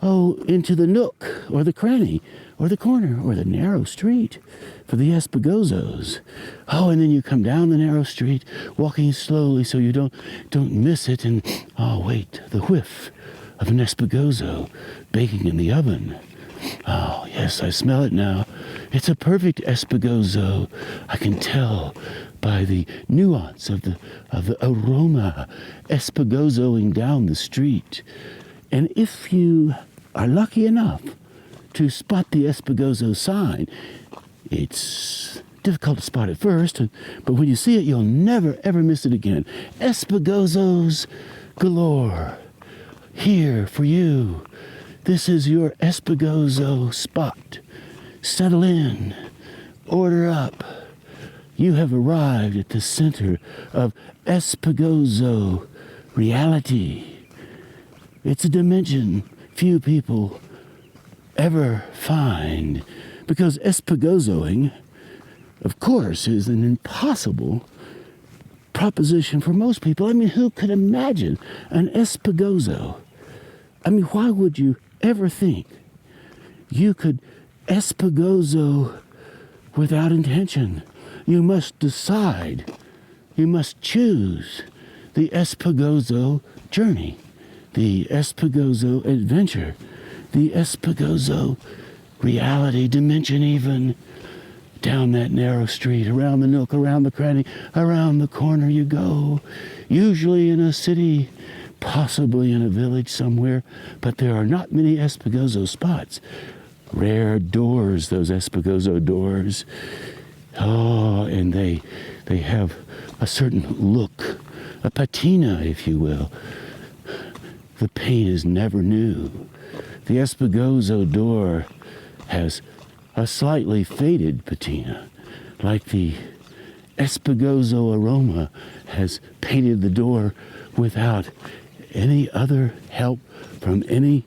into the nook or the cranny or the corner or the narrow street for the Espagozos. And then you come down the narrow street, walking slowly so you don't miss it. And, wait, the whiff of an Espagozo baking in the oven. Oh, yes, I smell it now. It's a perfect Espagozo. I can tell by the nuance of the aroma Espagozoing down the street. And if you are lucky enough to spot the Espagozo sign, it's difficult to spot at first, but when you see it, you'll never, ever miss it again. Espagozos galore. Here for you. This is your Espagozo spot. Settle in. Order up. You have arrived at the center of Espagozo reality. It's a dimension few people ever find, because Espagozoing, of course, is an impossible proposition for most people. I mean, who could imagine an Espagozo? I mean, why would you ever think you could Espagozo without intention? You must decide. You must choose the Espagozo journey, the Espagozo adventure, the Espagozo reality dimension even. Down that narrow street, around the nook, around the cranny, around the corner you go. Usually in a city, possibly in a village somewhere, but there are not many Espagozo spots. Rare doors, those Espagozo doors. And they have a certain look, a patina, if you will. The paint is never new. The Espagozo door has a slightly faded patina, like the Espagozo aroma has painted the door without any other help from any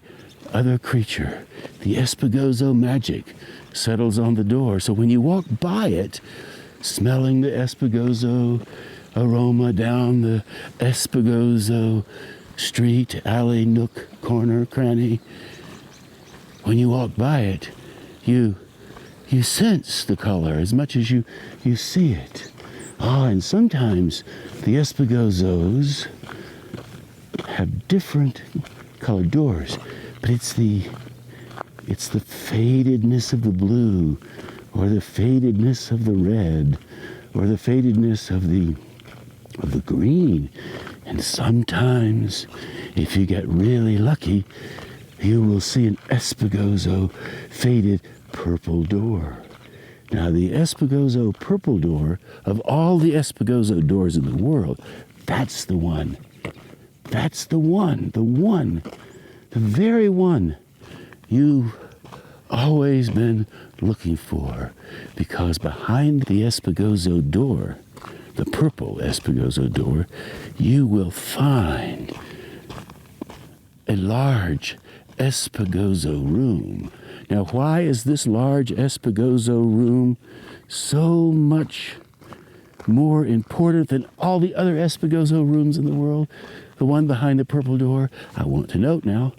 other creature. The Espagozo magic settles on the door, so when you walk by it, smelling the Espagozo aroma down the Espagozo street, alley, nook, corner, cranny, when you walk by it, you sense the color as much as you see it. And sometimes the Espagozos have different colored doors, but it's the fadedness of the blue, or the fadedness of the red, or the fadedness of the green. And sometimes, if you get really lucky, you will see an Espagozo faded purple door. Now, the Espagozo purple door, of all the Espagozo doors in the world, that's the one. That's the one. The very one you've always been looking for. Because behind the Espagozo door, the purple Espagozo door, you will find a large Espegozo room. Now, why is this large Espegozo room so much more important than all the other Espegozo rooms in the world? The one behind the purple door. I want to note now,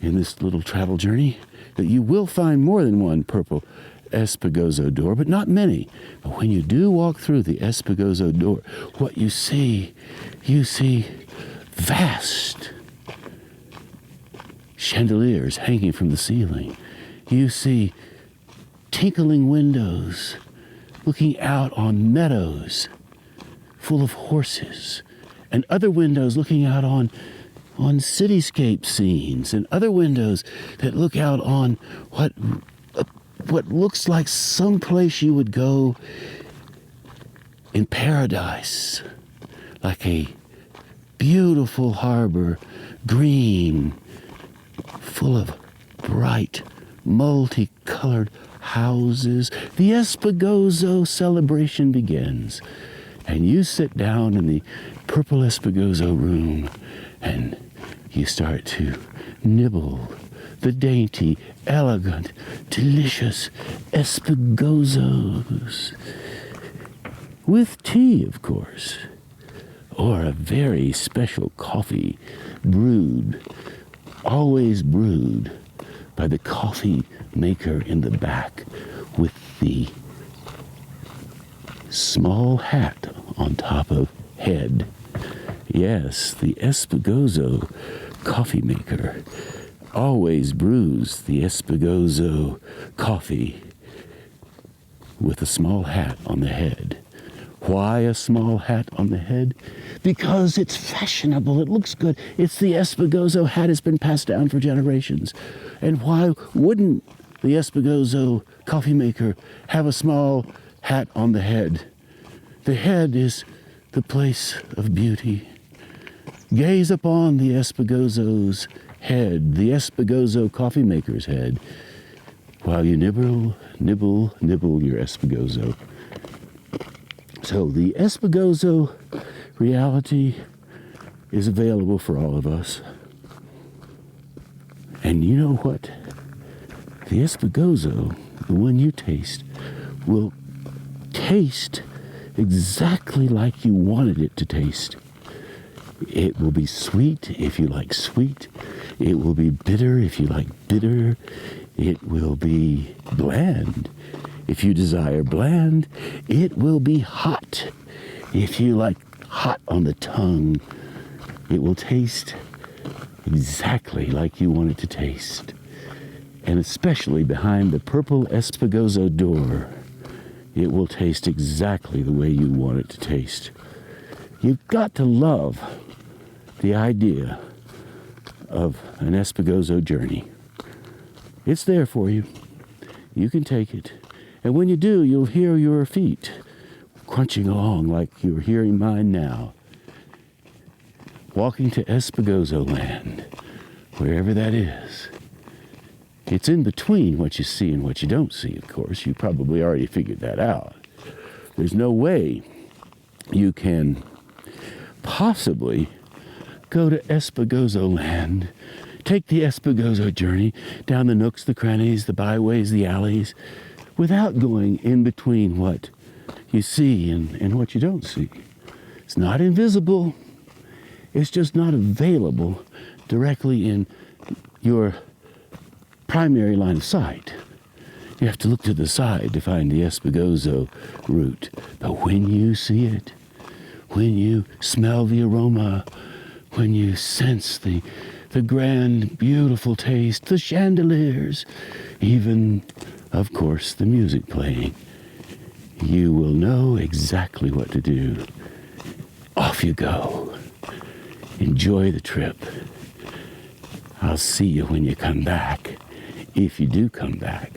in this little travel journey, that you will find more than one purple Espegozo door, but not many. But when you do walk through the Espegozo door, what you see vast chandeliers hanging from the ceiling. You see tinkling windows looking out on meadows full of horses, and other windows looking out on cityscape scenes, and other windows that look out on what looks like some place you would go in paradise, like a beautiful harbor, green, full of bright, multicolored houses. The Espegozo celebration begins, and you sit down in the purple Espegozo room, and you start to nibble the dainty, elegant, delicious Espegozos. With tea, of course, or a very special coffee always brewed by the coffee maker in the back with the small hat on top of head. Yes, the Espegozo coffee maker always brews the Espegozo coffee with a small hat on the head. Why a small hat on the head? Because it's fashionable, it looks good. It's the Espegozo hat, it's been passed down for generations. And why wouldn't the Espegozo coffee maker have a small hat on the head? The head is the place of beauty. Gaze upon the Espegozo's head, the Espegozo coffee maker's head, while you nibble your Espegozo. So the Espegozo reality is available for all of us. And you know what? The Espegozo, the one you taste, will taste exactly like you wanted it to taste. It will be sweet if you like sweet. It will be bitter if you like bitter. It will be bland if you desire bland. It will be hot if you like hot on the tongue. It will taste exactly like you want it to taste. And especially behind the purple Espegozo door, it will taste exactly the way you want it to taste. You've got to love the idea of an Espegozo journey. It's there for you. You can take it. And when you do, you'll hear your feet crunching along like you're hearing mine now. Walking to Espegozo land, wherever that is. It's in between what you see and what you don't see, of course. You probably already figured that out. There's no way you can possibly go to Espegozo land, take the Espegozo journey down the nooks, the crannies, the byways, the alleys, without going in between what you see and what you don't see. It's not invisible. It's just not available directly in your primary line of sight. You have to look to the side to find the Espegozo route. But when you see it, when you smell the aroma, when you sense the grand, beautiful taste, the chandeliers, even, of course, the music playing, you will know exactly what to do. Off you go. Enjoy the trip. I'll see you when you come back, if you do come back.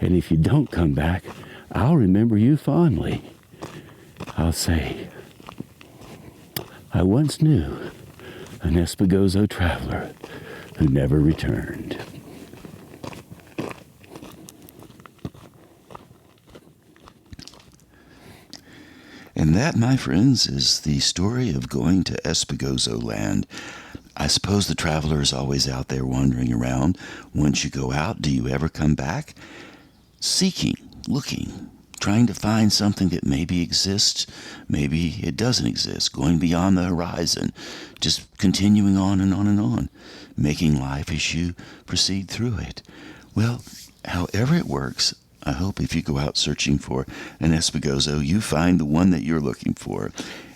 And if you don't come back, I'll remember you fondly. I'll say, I once knew an Espegozo traveler who never returned. And that, my friends, is the story of going to Espegozo land. I suppose the traveler is always out there wandering around. Once you go out, do you ever come back? Seeking, looking, trying to find something that maybe exists, maybe it doesn't exist, going beyond the horizon, just continuing on and on and on, making life as you proceed through it. Well, however it works, I hope if you go out searching for an Espegozo, you find the one that you're looking for.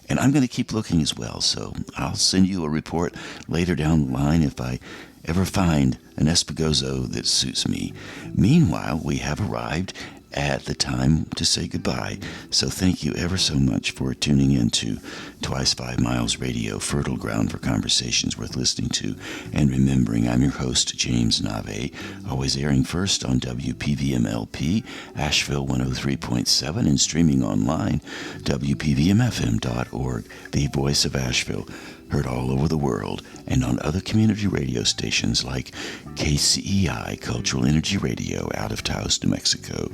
And I'm going to keep looking as well, so I'll send you a report later down the line if I ever find an Espegozo that suits me. Meanwhile, we have arrived at the time to say goodbye. So thank you ever so much for tuning in to Twice 5 Miles Radio, fertile ground for conversations worth listening to. And remembering, I'm your host, James Navé, always airing first on WPVMLP, Asheville 103.7, and streaming online, WPVMFM.org, the voice of Asheville, heard all over the world, and on other community radio stations like KCEI, Cultural Energy Radio, out of Taos, New Mexico.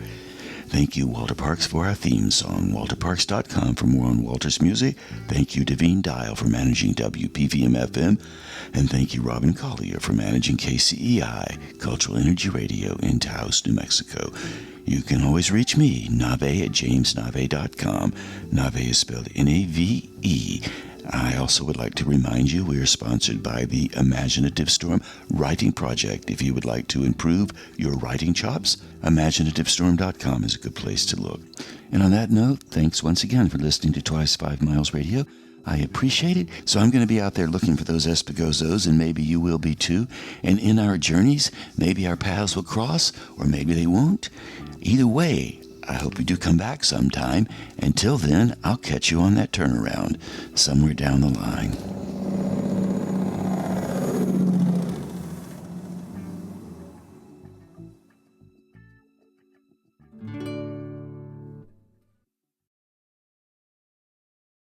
Thank you, Walter Parks, for our theme song. WalterParks.com for more on Walter's music. Thank you, Devine Dial, for managing WPVM-FM. And thank you, Robin Collier, for managing KCEI, Cultural Energy Radio, in Taos, New Mexico. You can always reach me, Navé, at jamesnavé.com. Navé is spelled N-A-V-E. I also would like to remind you we are sponsored by the Imaginative Storm Writing Project. If you would like to improve your writing chops, imaginativestorm.com is a good place to look. And on that note, thanks once again for listening to Twice 5 Miles Radio. I appreciate it. So I'm going to be out there looking for those Espegozos, and maybe you will be too. And in our journeys, maybe our paths will cross, or maybe they won't. Either way, I hope you do come back sometime. Until then, I'll catch you on that turnaround somewhere down the line.